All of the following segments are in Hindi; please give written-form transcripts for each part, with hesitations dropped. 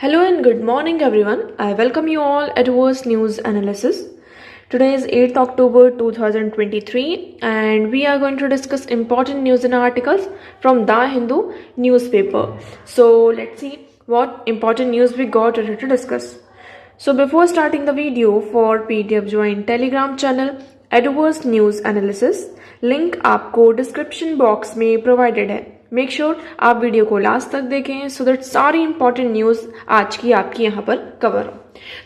Hello and good morning everyone. I welcome you all at Worst News Analysis. Today is 8th October 2023 and we are going to discuss important news and articles from The Hindu newspaper. So let's see what important news we got ready to discuss. So before starting the video, for PDF join Telegram channel Adverse News Analysis. Link आपको डिस्क्रिप्शन बॉक्स में प्रोवाइडेड है. मेक श्योर आप वीडियो को लास्ट तक देखें सो दैट सारी इंपॉर्टेंट न्यूज आज की आपकी यहाँ पर कवर हो.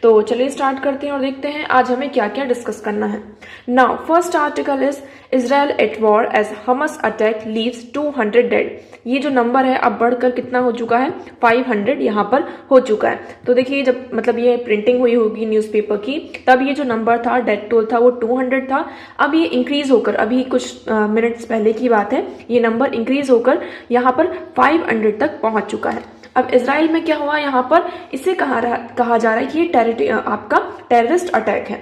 तो चलिए स्टार्ट करते हैं और देखते हैं आज हमें क्या क्या डिस्कस करना है. Now first article is Israel at war as Hamas attack leaves 200 dead. ये जो नंबर है अब बढ़कर कितना हो चुका है, 500 यहाँ पर हो चुका है. तो देखिए जब मतलब ये प्रिंटिंग हुई होगी न्यूज़पेपर की तब ये जो नंबर था डेथ टोल था वो 200 था. अब ये इंक्रीज होकर अभी कुछ मिनट्स पहले की बात है ये नंबर इंक्रीज होकर यहाँ पर 500 तक पहुंच चुका है. अब इजराइल में क्या हुआ, यहाँ पर इसे कहा जा रहा है कि ये आपका टेररिस्ट अटैक है.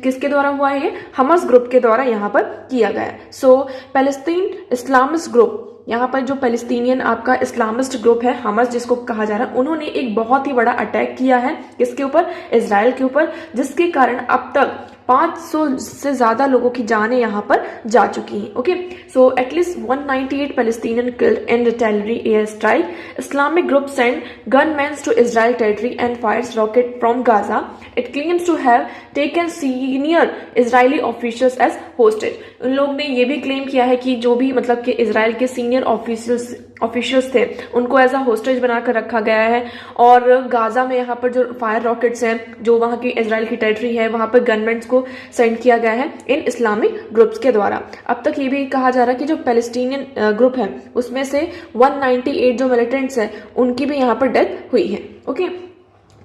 किसके द्वारा हुआ है, ये हमस ग्रुप के द्वारा यहाँ पर किया गया है. सो पैलेस्टीन इस्लामिस्ट ग्रुप, यहाँ पर जो पैलेस्टीनियन आपका इस्लामिस्ट ग्रुप है हमस जिसको कहा जा रहा है, उन्होंने एक बहुत ही बड़ा अटैक किया है किसके ऊपर, इजराइल के ऊपर, जिसके कारण अब तक 500 से ज्यादा लोगों की जानें यहाँ पर जा चुकी हैं. Okay, so at least 198 Palestinian killed in retaliatory air strike. Islamic group send gunmans to Israel territory and fires rocket from Gaza. It claims to have taken senior Israeli officials as hostage. उन लोग ने ये भी क्लेम किया है कि जो भी मतलब कि इजराइल के सीनियर ऑफिशियल्स थे उनको एज अ होस्टेज बनाकर रखा गया है. और गाजा में यहाँ पर जो फायर रॉकेट्स हैं जो वहाँ की इजराइल की टेरिटरी है वहाँ पर गनमैन्स को सेंड किया गया है इन इस्लामिक ग्रुप्स के द्वारा. अब तक ये भी कहा जा रहा है कि जो पैलेस्टीनियन ग्रुप है उसमें से 198 जो मिलिटेंट्स हैं उनकी भी यहाँ पर डेथ हुई है. ओके,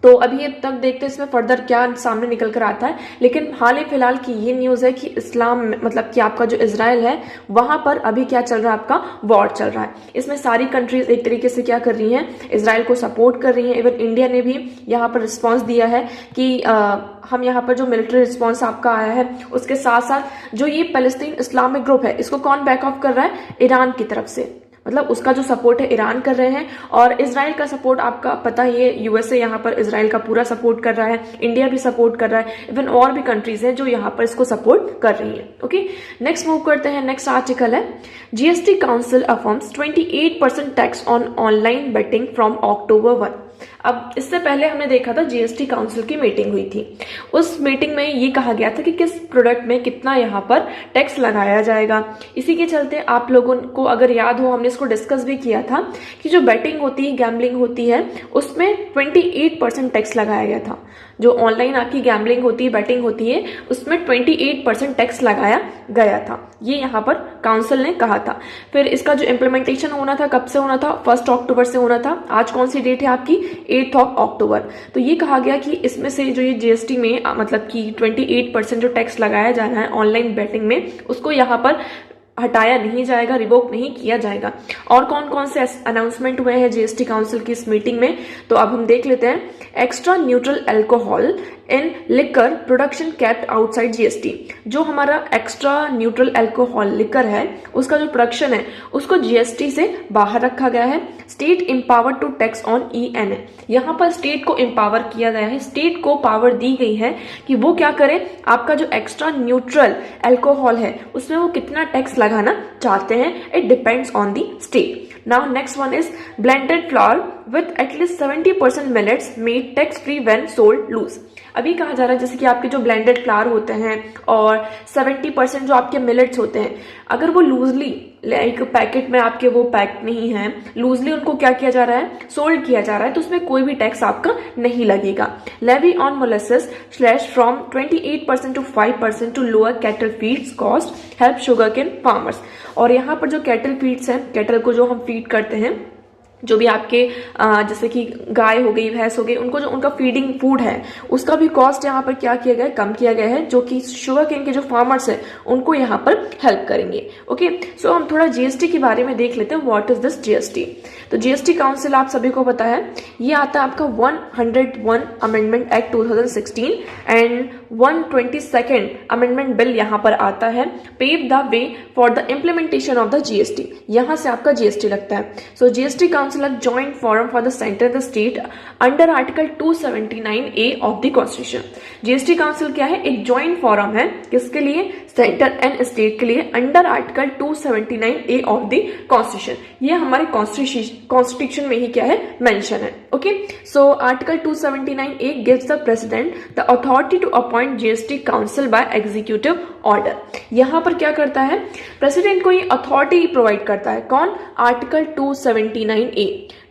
तो अभी ये तक देखते हैं इसमें फर्दर क्या सामने निकल कर आता है. लेकिन हाल ही फिलहाल की ये न्यूज है कि इस्लाम मतलब कि आपका जो इजराइल है वहां पर अभी क्या चल रहा है, आपका वॉर चल रहा है. इसमें सारी कंट्रीज एक तरीके से क्या कर रही हैं, इजराइल को सपोर्ट कर रही हैं. इवन इंडिया ने भी यहाँ पर रिस्पॉन्स दिया है कि हम यहाँ पर जो मिलिट्री रिस्पॉन्स आपका आया है उसके साथ साथ जो ये पैलेस्टीन इस्लामिक ग्रुप है इसको कौन बैक ऑफ कर रहा है, ईरान की तरफ से. मतलब उसका जो सपोर्ट है ईरान कर रहे हैं और इजराइल का सपोर्ट आपका पता ही है, यूएसए यहाँ पर इजराइल का पूरा सपोर्ट कर रहा है, इंडिया भी सपोर्ट कर रहा है, इवन और भी कंट्रीज हैं जो यहाँ पर इसको सपोर्ट कर रही है. ओके, नेक्स्ट मूव करते हैं. नेक्स्ट आर्टिकल है GST council affirms 28% tax on online betting from October 1. अब इससे पहले हमने देखा था जीएसटी काउंसिल की मीटिंग हुई थी. उस मीटिंग में ये कहा गया था कि किस प्रोडक्ट में कितना यहाँ पर टैक्स लगाया जाएगा. इसी के चलते आप लोगों को अगर याद हो हमने इसको डिस्कस भी किया था कि जो बैटिंग होती है, गैम्बलिंग होती है, उसमें 28% टैक्स लगाया गया था. जो ऑनलाइन आपकी गैम्बलिंग होती है, बैटिंग होती है, उसमें 28% टैक्स लगाया गया था. ये यहाँ पर काउंसिल ने कहा था. फिर इसका जो इम्प्लीमेंटेशन होना था कब से होना था, 1 अक्टूबर से होना था. आज कौन सी डेट है आपकी, 8 अक्टूबर. तो ये कहा गया कि इसमें से जो ये जीएसटी में मतलब कि 28% जो टैक्स लगाया जा रहा है ऑनलाइन बेटिंग में उसको यहाँ पर हटाया नहीं जाएगा, रिवोक नहीं किया जाएगा. और कौन कौन से अनाउंसमेंट हुए हैं जीएसटी काउंसिल की इस मीटिंग में, तो अब हम देख लेते हैं. Extra neutral alcohol in liquor production capped outside GST. जो हमारा एक्स्ट्रा न्यूट्रल अल्कोहल लिकर है उसका जो प्रोडक्शन है उसको जीएसटी से बाहर रखा गया है. State empowered to tax on ENA. यहाँ पर स्टेट को एम्पावर किया गया है, स्टेट को पावर दी गई है कि वो क्या करे, आपका जो एक्स्ट्रा न्यूट्रल अल्कोहल है उसमें वो कितना टैक्स लगाना चाहते हैं. It depends on the state. Now next one is blended flour with at least 70% millets made tax free when sold loose. अभी कहा जा रहा है जैसे कि आपके जो ब्लेंडेड फ्लावर होते हैं और 70% जो आपके मिलेट्स होते हैं अगर वो लूजली लाइक पैकेट में आपके वो पैक नहीं है, लूजली उनको क्या किया जा रहा है, सोल्ड किया जा रहा है, तो उसमें कोई भी टैक्स आपका नहीं लगेगा. Levy on molasses slash from 28% to 5% to lower cattle feeds cost help sugar cane farmers. और यहाँ पर जो कैटल फीड्स हैं, कैटल को जो हम फीड करते हैं, जो भी आपके जैसे कि गाय हो गई, भैंस हो गई, उनको जो उनका फीडिंग फूड है उसका भी कॉस्ट यहाँ पर क्या किया गया है, कम किया गया है, जो कि शुगर केन के जो फार्मर्स है उनको यहाँ पर हेल्प करेंगे. ओके, सो हम थोड़ा जीएसटी के बारे में देख लेते हैं. What is this GST. तो जीएसटी काउंसिल आप सभी को पता है ये आता है आपका 101 amendment act 2016 and 122nd amendment bill यहाँ पर आता है, pave the way for the implementation of the GST. यहाँ से आपका जीएसटी लगता है। So GST council joint forum for the centre the state under article 279A of the constitution. GST council क्या है? एक ज्वाइंट फोरम है, किसके लिए? सेंटर एंड स्टेट के लिए, under article 279A of the constitution. ये हमारे कॉन्स्टिट्यूशन में ही क्या है? मेंशन है। Okay, so article 279A gives the president the authority to appoint GST council by executive order. यहां पर क्या करता है? प्रेसिडेंट को ये अथॉरिटी प्रोवाइड करता है। कौन? Article 279A।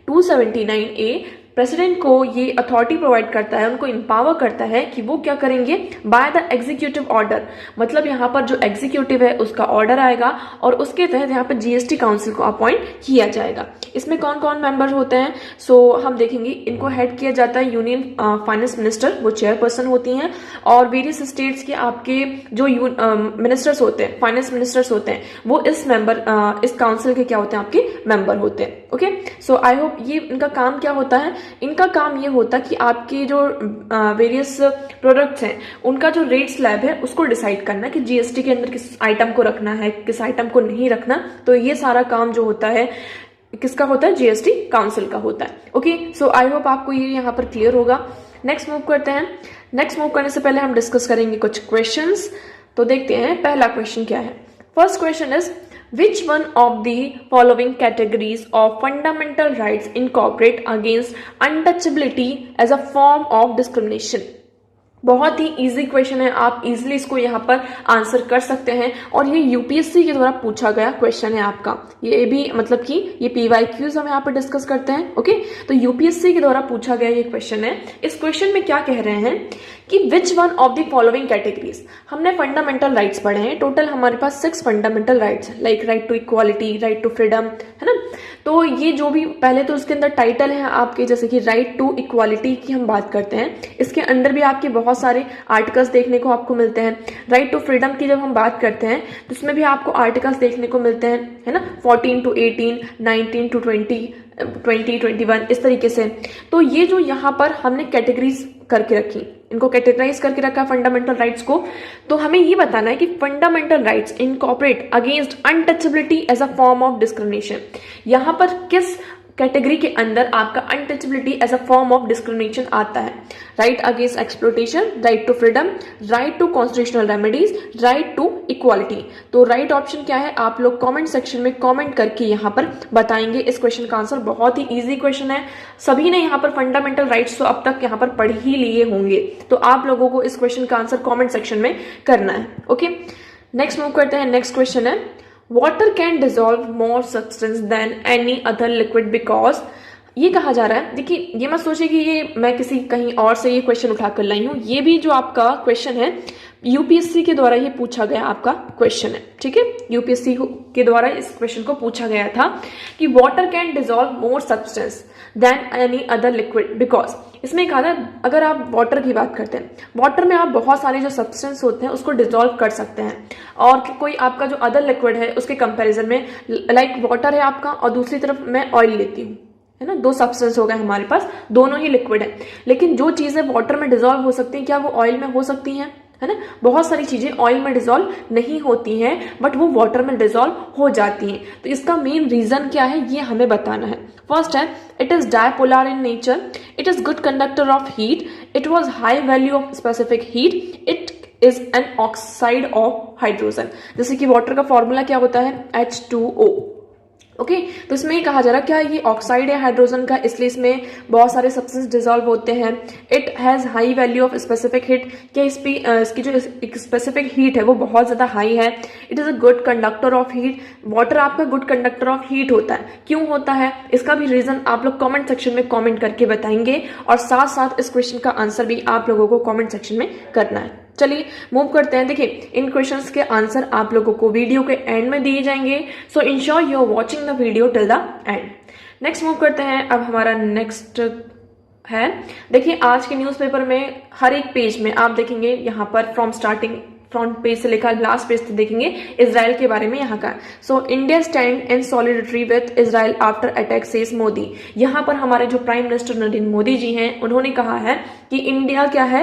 279A प्रेसिडेंट को ये अथॉरिटी प्रोवाइड करता है, उनको इंपावर करता है कि वो क्या करेंगे? By the executive order. मतलब यहाँ पर जो एग्जीक्यूटिव है उसका ऑर्डर आएगा और उसके तहत यहाँ पर जीएसटी काउंसिल को अपॉइंट किया जाएगा। इसमें कौन कौन मेंबर होते हैं? सो हम देखेंगे, इनको हेड किया जाता है यूनियन फाइनेंस मिनिस्टर, वो चेयरपर्सन होती हैं, और वेरियस स्टेट्स के आपके जो मिनिस्टर्स होते हैं, फाइनेंस मिनिस्टर्स होते हैं, वो इस काउंसिल के क्या होते हैं? आपके मेंबर होते हैं। ओके, सो आई होप ये इनका काम क्या होता है? इनका काम ये होता है कि आपके जो वेरियस प्रोडक्ट्स हैं उनका जो रेट स्लैब है उसको डिसाइड करना कि जीएसटी के अंदर किस आइटम को रखना है, किस आइटम को नहीं रखना। तो ये सारा काम जो होता है किसका होता है? जीएसटी काउंसिल का होता है। ओके, सो आई होप आपको ये यहाँ पर क्लियर होगा। नेक्स्ट मूव करते हैं। नेक्स्ट मूव करने से पहले हम डिस्कस करेंगे कुछ क्वेश्चंस। तो देखते हैं पहला क्वेश्चन क्या है। First question is Which one of the following categories of fundamental rights incorporate against untouchability as a form of discrimination? बहुत ही इजी क्वेश्चन है, आप इजीली इसको यहाँ पर आंसर कर सकते हैं और ये यूपीएससी के द्वारा पूछा गया क्वेश्चन है आपका। ये भी मतलब कि ये पीवाईक्यूज हम यहाँ पर डिस्कस करते हैं। ओके, तो यूपीएससी के द्वारा पूछा गया ये क्वेश्चन है। इस क्वेश्चन में क्या कह रहे हैं कि which one of the following categories. हमने फंडामेंटल राइट्स पढ़े हैं, टोटल हमारे पास 6 फंडामेंटल राइट्स हैं, like right to equality, right to freedom, है ना। तो ये जो भी पहले तो उसके अंदर टाइटल है आपके, जैसे कि राइट टू इक्वालिटी की हम बात करते हैं, इसके अंदर भी आपके बहुत सारे आर्टिकल्स देखने को आपको मिलते हैं। राइट टू फ्रीडम की जब हम बात करते हैं तो उसमें भी आपको आर्टिकल्स देखने को मिलते हैं, है ना, 14 to 18, 19 to 20, 21 इस तरीके से। तो ये जो यहाँ पर हमने कैटेगरीज करके रखी, इनको कैटेगराइज करके रखा फंडामेंटल राइट्स को, तो हमें ये बताना है कि fundamental rights incorporate against untouchability as a form of discrimination. यहाँ पर किस कैटेगरी के अंदर आपका untouchability as a form of discrimination आता है? Right against exploitation, right to freedom, right to constitutional remedies, right to equality. तो राइट ऑप्शन क्या है? आप लोग कमेंट सेक्शन में कमेंट करके यहाँ पर बताएंगे इस क्वेश्चन का आंसर। बहुत ही इजी क्वेश्चन है, सभी ने यहाँ पर फंडामेंटल राइट्स तो अब तक यहाँ पर पढ़ ही लिए होंगे, तो आप लोगों को इस क्वेश्चन का आंसर कॉमेंट सेक्शन में करना है। ओके, नेक्स्ट मूव करते हैं। नेक्स्ट क्वेश्चन है Water can dissolve more substance than any other liquid because ये कहा जा रहा है, देखिए ये मत सोचिए कि ये मैं किसी कहीं और से ये क्वेश्चन उठाकर लाई हूँ, ये भी जो आपका क्वेश्चन है यूपीएससी के द्वारा ये पूछा गया आपका क्वेश्चन है। ठीक है, यूपीएससी के द्वारा इस क्वेश्चन को पूछा गया था कि water can dissolve more substance than any other liquid because, इसमें कहा था अगर आप वाटर की बात करते हैं, वाटर में आप बहुत सारे जो सब्सटेंस होते हैं उसको डिसॉल्व कर सकते हैं, और कोई आपका जो अदर लिक्विड है उसके कंपैरिजन में, लाइक वाटर है आपका और दूसरी तरफ मैं ऑयल लेती हूँ, है ना, 2 सब्सटेंस हो गए हमारे पास, दोनों ही लिक्विड है, लेकिन जो चीजें वाटर में डिसॉल्व हो सकती हैं क्या वो ऑयल में हो सकती हैं? है ना, बहुत सारी चीजें ऑयल में डिसॉल्व नहीं होती हैं बट वो वाटर में डिसॉल्व हो जाती हैं। तो इसका मेन रीजन क्या है ये हमें बताना है। फर्स्ट है it is dipolar in nature, it is good conductor of heat, it was high value of specific heat, it is an oxide of hydrogen. जैसे कि वाटर का फॉर्मूला क्या होता है? H2O। ओके, तो इसमें ये कहा जा रहा है क्या ये ऑक्साइड है हाइड्रोजन का, इसलिए इसमें बहुत सारे सब्सटेंस डिसॉल्व होते हैं। It has high value of specific heat, क्या इसकी जो स्पेसिफिक हीट है वो बहुत ज्यादा हाई है। It is a good conductor of heat, water आपका गुड कंडक्टर ऑफ हीट होता है। क्यों होता है इसका भी रीजन आप लोग कमेंट सेक्शन में कमेंट करके बताएंगे, और साथ साथ इस क्वेश्चन का आंसर भी आप लोगों को कमेंट सेक्शन में करना है। चलिए मूव करते हैं। देखिए इन क्वेश्चंस के आंसर आप लोगों को वीडियो के एंड में दिए जाएंगे, so ensure you are watching the video till the end. Next move करते हैं। अब हमारा नेक्स्ट है, देखिए आज के न्यूज़पेपर में हर एक पेज में आप देखेंगे यहाँ पर फ्रॉम स्टार्टिंग फ्रंट पेज से लेकर लास्ट पेज तक देखेंगे इजराइल के बारे में यहाँ का। So India stand in solidarity with Israel after attack says Modi. यहाँ पर हमारे जो प्राइम मिनिस्टर नरेंद्र मोदी जी हैं उन्होंने कहा है कि इंडिया क्या है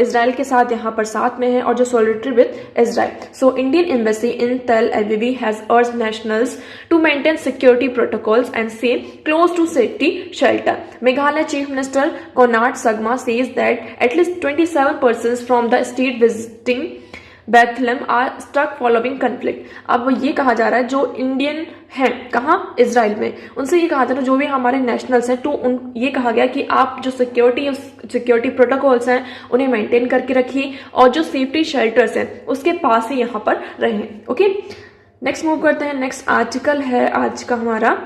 इजराइल के साथ यहाँ पर साथ में है और जो solidarity with Israel. So Indian embassy in Tel Aviv has urged nationals to maintain security protocols and stay close to safety shelter. Meghalaya chief minister Conrad Sangma says that at least 27 persons from the state visiting Bethlehem are stuck following conflict. अब ये कहा जा रहा है जो इंडियन हैं कहाँ इजराइल में, उनसे ये कहा जा रहा है जो भी हमारे नेशनल्स हैं, तो उन ये कहा गया कि आप जो सिक्योरिटी प्रोटोकॉल्स हैं उन्हें मेंटेन करके रखिए और जो सेफ्टी शेल्टर्स हैं उसके पास ही यहाँ पर रहें। ओके, नेक्स्ट मूव करते हैं। नेक्स्ट आर्टिकल है आज का हमारा,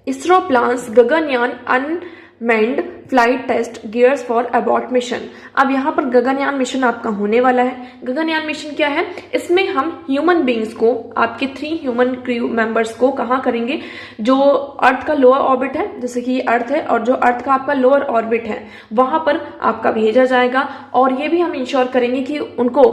ISRO plans Gaganyaan unmanned flight test gears for abort mission. अब यहाँ पर गगनयान मिशन आपका होने वाला है। गगनयान मिशन क्या है, इसमें हम ह्यूमन बींग्स को, आपके 3 ह्यूमन क्रू मेंबर्स को कहाँ करेंगे, जो अर्थ का लोअर ऑर्बिट है, जैसे कि अर्थ है और जो अर्थ का आपका लोअर ऑर्बिट है वहां पर आपका भेजा जाएगा और ये भी हम इंश्योर करेंगे कि उनको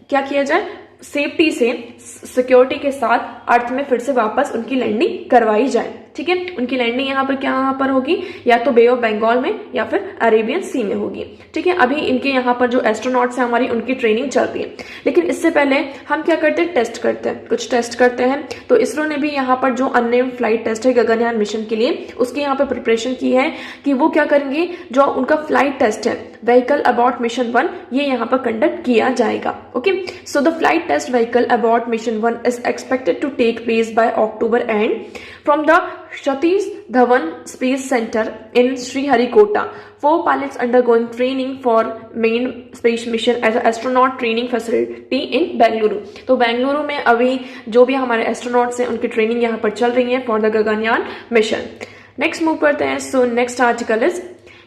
क्या किया जाए, सेफ्टी से सिक्योरिटी के साथ अर्थ में फिर से वापस उनकी लैंडिंग करवाई जाए। ठीक है, उनकी लैंडिंग यहाँ पर क्या पर होगी, या तो बे ऑफ बंगाल में या फिर अरेबियन सी में होगी। ठीक है, अभी इनके यहाँ पर जो एस्ट्रोनॉट्स हैं हमारी उनकी ट्रेनिंग चल रही है, लेकिन इससे पहले हम क्या करते हैं, टेस्ट करते हैं, कुछ टेस्ट करते हैं। तो इसरो ने भी यहाँ पर जो अननेम्ड फ्लाइट टेस्ट है गगनयान मिशन के लिए, उसकी यहाँ पर प्रिपरेशन की है कि वो क्या करेंगे, जो उनका फ्लाइट टेस्ट है व्हीकल अबॉर्ट मिशन 1, ये यहाँ पर कंडक्ट किया जाएगा। Okay, so the flight test vehicle abort mission 1 is expected to take place by October end from the Satish Dhawan Space Center in Sriharikota. 4 pilots undergoing training for main space mission as an astronaut training facility in Bengaluru. तो बेंगलुरु में अभी जो भी हमारे एस्ट्रोनॉट्स हैं उनकी ट्रेनिंग यहाँ पर चल रही है for the Gaganyaan mission. Next move करते हैं। So next article is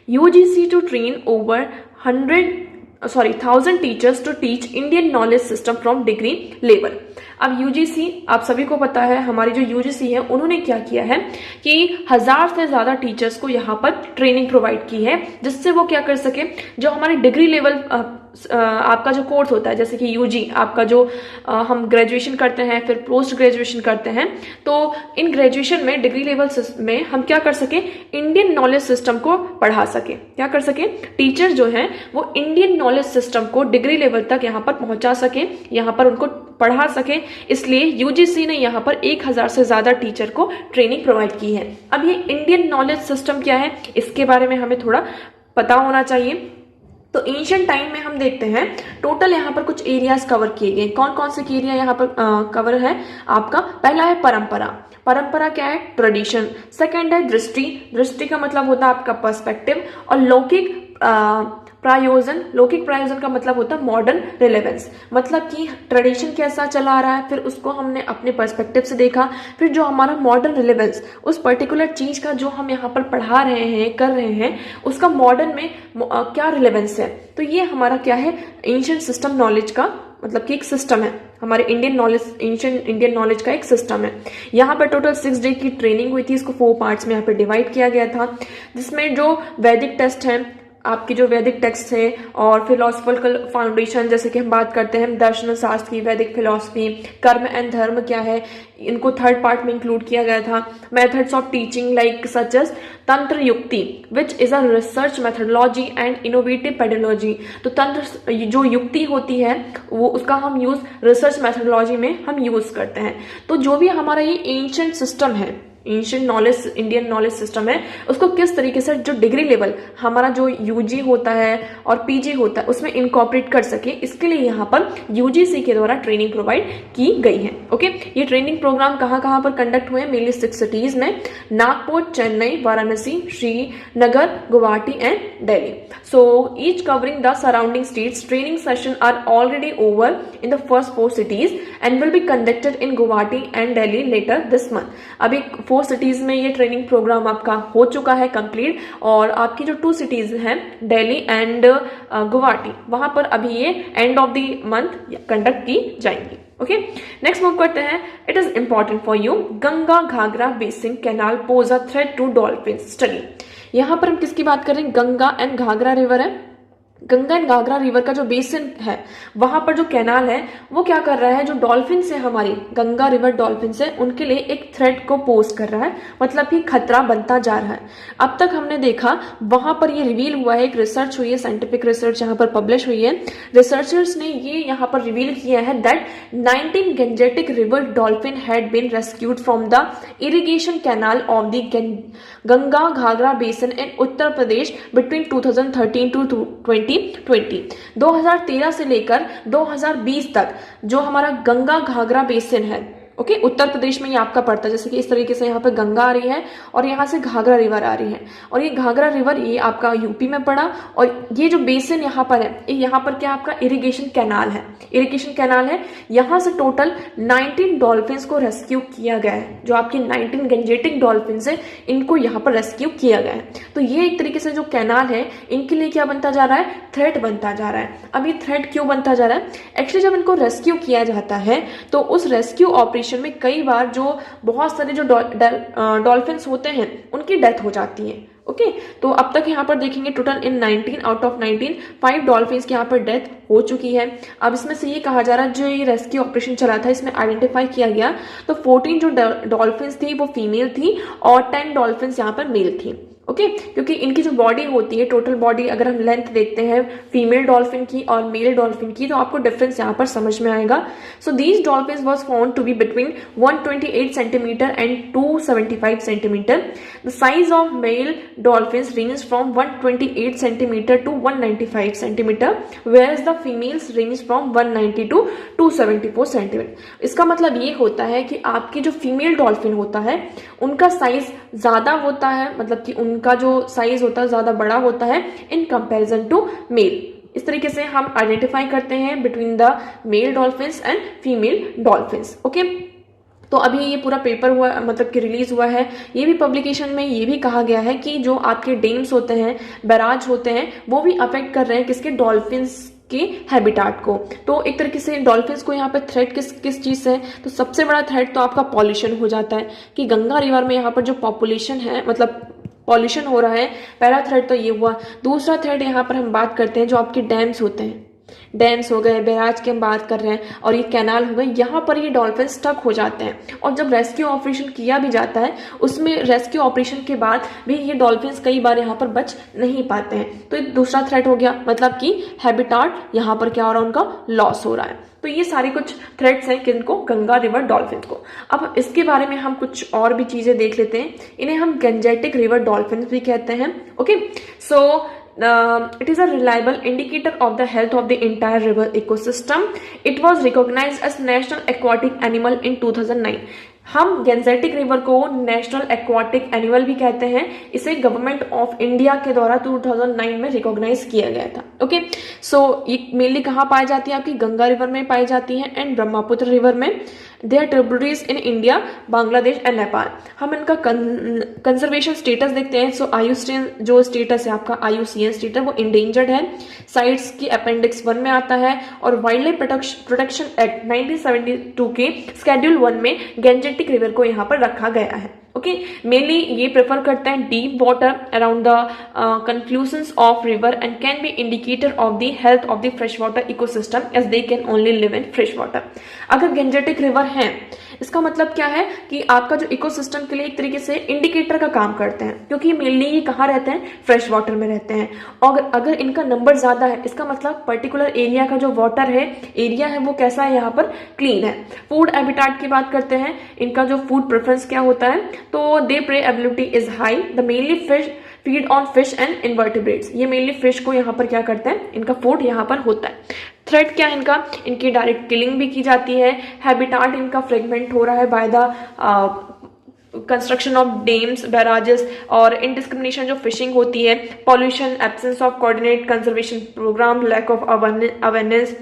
UGC to train over 1000 teachers to teach Indian knowledge system from degree level. अब UGC आप सभी को पता है, हमारी जो UGC है उन्होंने क्या किया है कि 1000 से ज्यादा टीचर्स को यहाँ पर ट्रेनिंग प्रोवाइड की है, जिससे वो क्या कर सके, जो हमारे डिग्री लेवल आपका जो कोर्स होता है, जैसे कि UG आपका जो हम ग्रेजुएशन करते हैं फिर पोस्ट ग्रेजुएशन करते हैं, तो इन ग्रेजुएशन में डिग्री लेवल में हम क्या कर सके, इंडियन नॉलेज सिस्टम को पढ़ा सके। क्या कर सके, टीचर जो हैं वो इंडियन नॉलेज सिस्टम को डिग्री लेवल तक यहाँ पर पहुंचा सके, यहाँ पर उनको पढ़ा सके, इसलिए UGC ने यहाँ पर 1000 से ज्यादा टीचर को ट्रेनिंग प्रोवाइड की है। अब ये इंडियन नॉलेज सिस्टम क्या है, इसके बारे में हमें थोड़ा पता होना चाहिए। तो एंशिएंट टाइम में हम देखते हैं टोटल यहाँ पर कुछ एरियाज कवर किए गए। कौन कौन से एरिया यहाँ पर कवर है आपका, पहला है परंपरा। परंपरा क्या है, ट्रेडिशन। सेकंड है दृष्टि। दृष्टि का मतलब होता है आपका पर्सपेक्टिव। और लौकिक प्रायोजन। लौकिक प्रायोजन का मतलब होता है मॉडर्न रिलेवेंस, मतलब कि ट्रेडिशन कैसा चला आ रहा है, फिर उसको हमने अपने पर्सपेक्टिव से देखा, फिर जो हमारा मॉडर्न रिलेवेंस, उस पर्टिकुलर चीज का जो हम यहाँ पर पढ़ा रहे हैं, कर रहे हैं, उसका मॉडर्न में क्या रिलेवेंस है। तो ये हमारा क्या है, एंशिएंट सिस्टम नॉलेज का मतलब कि एक सिस्टम है, हमारे Indian knowledge, ancient Indian knowledge का एक सिस्टम है। यहाँ पर टोटल 6 डे की ट्रेनिंग हुई थी, इसको 4 पार्ट्स में यहाँ पर डिवाइड किया गया था, जिसमें जो वैदिक टेस्ट है, आपकी जो वैदिक टेक्स्ट है और फिलोसफिकल फाउंडेशन, जैसे कि हम बात करते हैं दर्शन शास्त्र की, वैदिक फिलोसफी, कर्म एंड धर्म क्या है, इनको 3rd पार्ट में इंक्लूड किया गया था। Methods of teaching like such as tantra yukti which is a research methodology and innovative pedology. तो तंत्र जो युक्ति होती है वो उसका हम यूज रिसर्च मेथडोलॉजी में हम यूज करते हैं। तो जो भी हमारा ये एंशिएंट सिस्टम है, ancient knowledge, Indian knowledge system है, उसको किस तरीके से जो डिग्री लेवल हमारा जो UG होता है और PG होता है उसमें इनकॉर्पोरेट कर सके, इसके लिए यहाँ पर UGC के द्वारा ट्रेनिंग प्रोवाइड की गई है। ओके, ये ट्रेनिंग प्रोग्राम कहाँ कहाँ पर कंडक्ट हुए हैं, मेनली 6 सिटीज में, Nagpur, Chennai, Varanasi, Srinagar, Guwahati and Delhi. So each covering the surrounding states. Training session are already over in the first 4 cities and will be conducted in Guwahati and Delhi later this month. अभी 4 सिटीज में ये ट्रेनिंग प्रोग्राम आपका हो चुका है कंप्लीट, और आपकी जो 2 सिटीज हैं दिल्ली एंड गुवाहाटी, वहां पर अभी ये end of the month conduct की जाएंगी। ओके, नेक्स्ट मूव करते हैं। It is important for you, Ganga Ghaghara basin canal pose a threat to dolphin study. यहाँ पर हम किसकी बात कर रहे हैं, गंगा एंड घाघरा रिवर है, गंगा एंड घाघरा रिवर का जो बेसिन है वहां पर जो कैनाल है वो क्या कर रहा है, जो डॉल्फिन है हमारी गंगा रिवर डॉल्फिन है उनके लिए एक थ्रेट को पोज कर रहा है, मतलब कि खतरा बनता जा रहा है। अब तक हमने देखा वहां पर ये रिवील हुआ है, एक रिसर्च हुई है, साइंटिफिक रिसर्च यहाँ पर पब्लिश हुई है। रिसर्चर्स ने ये यहाँ पर रिवील किया है that 19 Gangetic river dolphin had been rescued from the irrigation canal of the Ganga Ghaghara basin in Uttar Pradesh between 2013 to 2013 से लेकर 2020 तक जो हमारा गंगा घाघरा बेसिन है, ओके, उत्तर प्रदेश में ये आपका पड़ता है। जैसे कि इस तरीके से यहाँ पे गंगा आ रही है और यहाँ से घाघरा रिवर आ रही है, और ये घाघरा रिवर ये आपका यूपी में पड़ा, और ये जो बेसिन यहाँ पर है, यहाँ पर क्या आपका इरिगेशन कैनाल है, इरिगेशन कैनाल है। यहाँ से टोटल 19 डॉल्फिन्स को रेस्क्यू किया गया है, जो आपकी 19 गेंजेटिक डॉल्फिन्स है इनको यहाँ पर रेस्क्यू किया गया है। तो ये एक तरीके से जो कैनाल है इनके लिए क्या बनता जा रहा है, थ्रेट बनता जा रहा है। अब ये थ्रेट क्यों बनता जा रहा है, एक्चुअली जब इनको रेस्क्यू किया जाता है तो उस रेस्क्यू ऑपरेशन में कई बार जो बहुत सारे जो डॉल्फिन्स होते हैं उनकी डेथ हो जाती है, ओके। तो अब तक यहाँ पर देखेंगे total in 19 out of 19 5 dolphins की यहाँ पर डेथ हो चुकी है। अब इसमें से ये कहा जा रहा है जो ये रेस्क्यू ऑपरेशन चला था इसमें आइडेंटिफाई किया गया तो 14 जो डॉल्फिन्स थी वो फीमेल थी और 10 डॉल्फिन्स यहाँ पर मेल थी, ओके। क्योंकि इनकी जो बॉडी होती है, टोटल बॉडी अगर हम लेंथ देखते हैं फीमेल डॉल्फिन की और मेल डॉल्फिन की, तो आपको डिफरेंस यहाँ पर समझ में आएगा। So these dolphins was found to be between 128 centimetre and 275 centimetre. The size of male dolphins range from 128 centimetre to 195 centimetre, whereas the females range from 190 to 274 centimetre. इसका मतलब ये होता है कि आपकी जो फीमेल डॉल्फिन होता है उनका साइज ज्यादा होता है, मतलब कि उनका जो साइज होता है ज्यादा बड़ा होता है इन कंपैरिजन टू मेल। इस तरीके से हम आइडेंटिफाई करते हैं between the male dolphins and female dolphins, okay. तो अभी ये पूरा पेपर हुआ, मतलब कि रिलीज हुआ है, ये भी पब्लिकेशन में ये भी कहा गया है कि जो आपके डैम्स होते हैं, बैराज होते हैं, वो भी अफेक्ट कर रहे हैं किसके, डॉल्फिन्स के हैबिटाट को। तो एक तरीके से डॉल्फिन्स को यहाँ पे थ्रेट किस चीज से है, तो सबसे बड़ा थ्रेट तो आपका पॉल्यूशन हो जाता है कि गंगा रिवर में यहाँ पर जो पॉपुलेशन है, मतलब पॉल्यूशन हो रहा है, पहला थ्रेट तो ये हुआ। दूसरा थ्रेट यहाँ पर हम बात करते हैं जो आपके डैम्स होते हैं, डैम्स हो गए, बैराज की हम बात कर रहे हैं, और ये कैनाल हो गए, यहाँ पर ये डॉल्फिन स्टक हो जाते हैं। और जब रेस्क्यू ऑपरेशन किया भी जाता है उसमें रेस्क्यू ऑपरेशन के बाद भी ये डॉल्फिन्स कई बार यहाँ पर बच नहीं पाते हैं। तो ये दूसरा थ्रेट हो गया, मतलब कि हैबिटाट यहाँ पर क्या हो रहा है, उनका लॉस हो रहा है। तो ये सारी कुछ थ्रेट्स हैं किनको, गंगा रिवर डॉल्फिन को। अब इसके बारे में हम कुछ और भी चीजें देख लेते हैं। इन्हें हम गेंजेटिक रिवर डॉल्फिन भी कहते हैं, okay. So it is a reliable indicator of the health of the entire river ecosystem. It was recognized as national aquatic animal in 2009. हम गेंजेटिक रिवर को नेशनल एक्वाटिक एनिमल भी कहते हैं। इसे गवर्नमेंट ऑफ इंडिया के द्वारा 2009 में रिकॉग्नाइज किया गया था, ओके। सो ये मेनली कहाँ पाई जाती है, आपकी गंगा रिवर में पाई जाती है एंड ब्रह्मपुत्र रिवर में। They are tributaries in India, Bangladesh and Nepal. हम इनका कंजर्वेशन स्टेटस देखते हैं। सो IUCN जो स्टेटस है आपका, IUCN स्टेटस, वो इंडेंजर्ड है, साइट्स की अपेंडिक्स 1 में आता है, और वाइल्ड लाइफ प्रोटेक्शन एक्ट 1972 के स्केड्यूल 1 में गेंजेटिक रिवर को यहाँ पर रखा गया है, ओके। मेनली ये प्रेफर करते हैं deep water around the confluences of river and can be indicator of the health of the fresh water ecosystem as they can only live in fresh water. अगर गेंजेटिक रिवर है इसका मतलब क्या है कि आपका जो इकोसिस्टम के लिए एक तरीके से इंडिकेटर का काम करते हैं, क्योंकि मेनली ये कहाँ रहते हैं, फ्रेश वाटर में रहते हैं। और अगर इनका नंबर ज्यादा है इसका मतलब पर्टिकुलर एरिया का जो वाटर है, एरिया है, वो कैसा है, यहाँ पर क्लीन है। फूड हैबिटेट की बात करते हैं, इनका जो फूड प्रेफरेंस क्या होता है, तो they prey ability is high, the mainly fish feed on fish and invertebrates. ये मेनली फिश को यहाँ पर क्या करते हैं, इनका फूड यहाँ पर होता है। थ्रेट क्या है इनका, इनकी डायरेक्ट किलिंग भी की जाती है, हैबिटाट इनका फ्रेगमेंट हो रहा है by the construction of dams, barrages, और इनडिस्क्रिमिनेशन जो फिशिंग होती है, pollution, absence of coordinate conservation program, lack of awareness,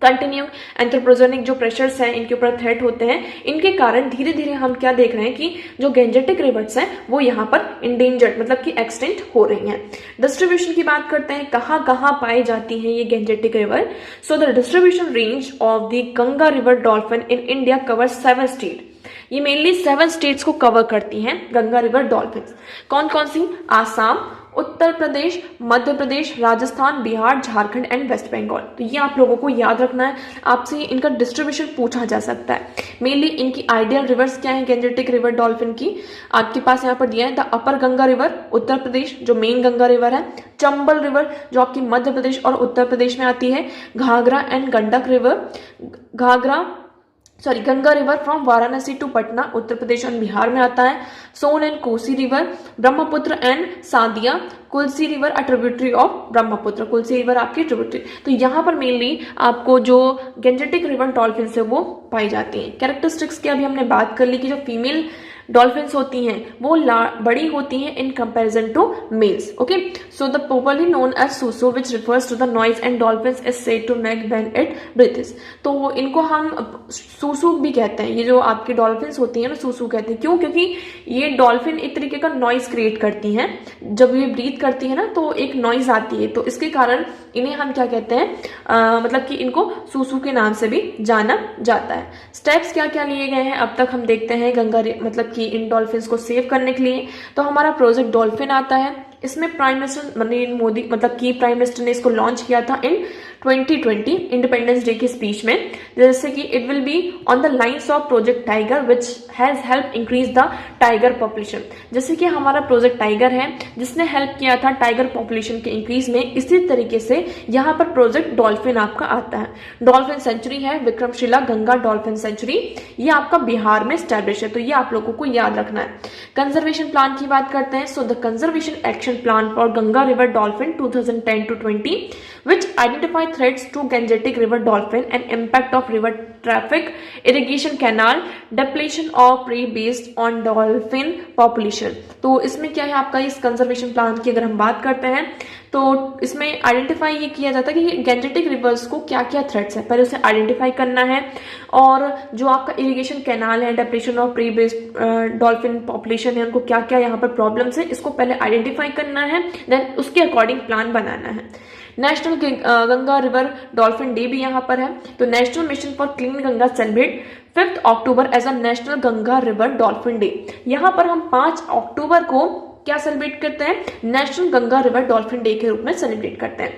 continue anthropogenic जो प्रेशर्स हैं इनके ऊपर थ्रेट होते हैं। इनके कारण धीरे धीरे हम क्या देख रहे हैं कि जो गेंजेटिक रिवर्स हैं वो यहाँ पर इंडेंजर्ड, मतलब कि एक्सटेंट हो रही हैं। डिस्ट्रीब्यूशन की बात करते हैं, कहाँ कहाँ पाई जाती हैं ये Gangetic river. So the distribution range of the Ganga river dolphin in India cover 7 state. ये मेनली 7 स्टेट्स को कवर करती हैं गंगा रिवर डॉल्फिन। कौन कौन सी, आसाम, उत्तर प्रदेश, मध्य प्रदेश, राजस्थान, बिहार, झारखंड एंड वेस्ट बंगाल। तो ये आप लोगों को याद रखना है, आपसे इनका डिस्ट्रीब्यूशन पूछा जा सकता है। मेनली इनकी आइडियल रिवर्स क्या है गैंजेटिक रिवर डॉल्फिन की, आपके पास यहाँ पर दिया है the upper Ganga river Uttar Pradesh जो मेन गंगा रिवर है, चंबल रिवर जो आपकी मध्य प्रदेश और उत्तर प्रदेश में आती है, Ghaghara and Gandak river, Ganga river from Varanasi to Patna Uttar Pradesh and Bihar में आता है, Son and Kosi river, Brahmaputra and Sadiya, Kulsi river a tributary of Brahmaputra, Kulsi river आपकी ट्रिब्यूटरी। तो यहाँ पर मेनली आपको जो गैंजेटिक रिवर डॉल्फिन है वो पाई जाती हैं। कैरेक्टरिस्टिक्स की अभी हमने बात कर ली कि जो फीमेल डॉल्फिन्स होती हैं वो बड़ी होती हैं in comparison to males. Okay, so the popularly known as susu which refers to the noise and dolphins is said to make when it breathes. तो इनको हम सूसू भी कहते हैं, ये जो आपकी डॉल्फिन्स होती हैं ना सूसू कहते हैं। क्यों? क्योंकि ये डॉल्फिन एक तरीके का नॉइज क्रिएट करती हैं, जब ये ब्रीथ करती है ना तो एक नॉइज आती है, तो इसके कारण इन्हें हम क्या कहते हैं, मतलब कि इनको सूसू के नाम से भी जाना जाता है। स्टेप्स क्या क्या लिए गए हैं अब तक हम देखते हैं गंगा मतलब कि इन डॉल्फिन्स को सेव करने के लिए। तो हमारा प्रोजेक्ट डॉल्फिन आता है, इसमें प्राइम मिनिस्टर नरेंद्र मोदी मतलब कि प्राइम मिनिस्टर ने इसको लॉन्च किया था इन 2020 इंडिपेंडेंस डे की स्पीच में, जैसे कि it will be on the lines of project tiger which has help increase the tiger population. जैसे कि हमारा प्रोजेक्ट टाइगर है जिसने हेल्प किया था टाइगर पॉपुलेशन के इंक्रीज में, इसी तरीके से यहाँ पर प्रोजेक्ट डॉल्फिन आपका आता है। डॉल्फिन सेंचुरी है विक्रमशिला गंगा डॉल्फिन सेंचुरी, ये आपका बिहार में स्टैब्लिश है, तो ये आप लोगों को याद रखना है। कंजर्वेशन प्लान की बात करते हैं। So the conservation action plan for Ganga river dolphin 2010-20 which identify threats to Gangetic river dolphin and impact of river traffic, irrigation canal, depletion of prey based on dolphin population। तो इसमें क्या है आपका इस कंजर्वेशन प्लान की अगर हम बात करते हैं तो इसमें आइडेंटिफाई ये किया जाता है कि गैंजेटिक रिवर्स को क्या क्या थ्रेट्स है, पहले उसे आइडेंटिफाई करना है, और जो आपका इरिगेशन कैनाल है, depression of prey based dolphin population है, उनको क्या क्या यहाँ पर प्रॉब्लम्स है इसको पहले आइडेंटिफाई करना है, देन उसके अकॉर्डिंग प्लान बनाना है। National Ganga river dolphin day भी यहाँ पर है, तो national mission for clean Ganga celebrate 5 October as a national Ganga river dolphin day. यहाँ पर हम 5 अक्टूबर को क्या सेलिब्रेट करते हैं, national Ganga river dolphin day के रूप में सेलिब्रेट करते हैं।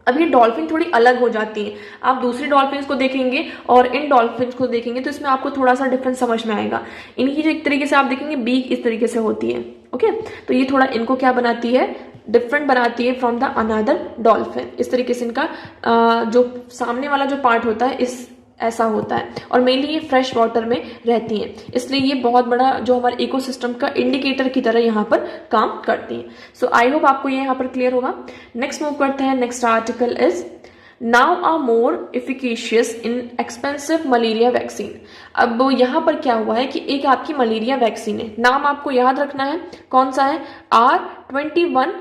अब ये डॉल्फिन थोड़ी अलग हो जाती हैं, आप दूसरी डॉल्फिन्स को देखेंगे और इन डॉल्फिन्स को देखेंगे तो इसमें आपको थोड़ा सा डिफरेंस समझ में आएगा। इनकी जो एक तरीके से आप देखेंगे बीक इस तरीके से होती है, ओके, तो ये थोड़ा इनको क्या बनाती है, डिफरेंट बनाती है फ्रॉम द अनदर डॉल्फिन। इस तरीके से इनका जो सामने वाला जो पार्ट होता है इस ऐसा होता है, और मेनली ये फ्रेश वाटर में रहती हैं, इसलिए ये बहुत बड़ा जो हमारे इकोसिस्टम का इंडिकेटर की तरह यहाँ पर काम करती हैं। सो आई होप आपको ये यहाँ पर क्लियर होगा। नेक्स्ट मूव करते हैं, next article is now a more efficacious inexpensive malaria vaccine. अब यहाँ पर क्या हुआ है कि एक आपकी मलेरिया वैक्सीन है, नाम आपको याद रखना है कौन सा है, R21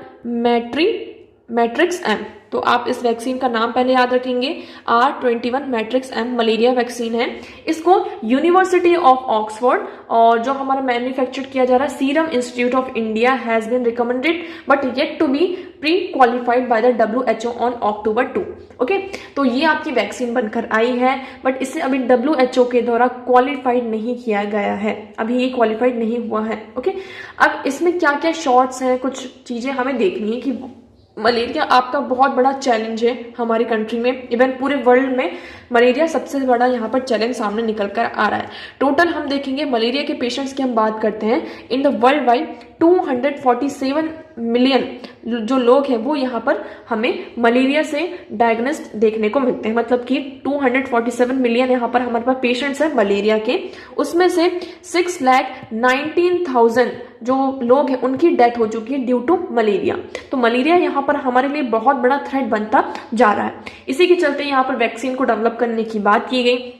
मैट्रिक्स एम। तो आप इस वैक्सीन का नाम पहले याद रखेंगे, R21 matrix M malaria vaccine है। इसको यूनिवर्सिटी ऑफ ऑक्सफोर्ड और जो हमारा मैन्युफैक्चर किया जा रहा है Serum Institute of India has been recommended but yet to be pre qualified by the WHO on October 2। Okay, तो ये आपकी वैक्सीन बनकर आई है बट इसे अभी WHO के द्वारा क्वालिफाइड नहीं किया गया है, अभी ये क्वालिफाइड नहीं हुआ है। ओके, अब इसमें क्या क्या शॉर्ट्स हैं, कुछ चीजें हमें देखनी है कि मलेरिया आपका बहुत बड़ा चैलेंज है हमारी कंट्री में, इवन पूरे वर्ल्ड में मलेरिया सबसे बड़ा यहाँ पर चैलेंज सामने निकल कर आ रहा है। टोटल हम देखेंगे मलेरिया के पेशेंट्स की हम बात करते हैं, in the world wide 247 million जो लोग हैं वो यहाँ पर हमें मलेरिया से डायग्नोस्ड देखने को मिलते हैं, मतलब कि 247 मिलियन यहाँ पर हमारे पास पेशेंट्स हैं मलेरिया के, उसमें से 6,19,000 जो लोग हैं उनकी डेथ हो चुकी है ड्यू टू मलेरिया। तो मलेरिया यहाँ पर हमारे लिए बहुत बड़ा थ्रेट बनता जा रहा है, इसी के चलते यहाँ पर वैक्सीन को डेवलप करने की बात की गई।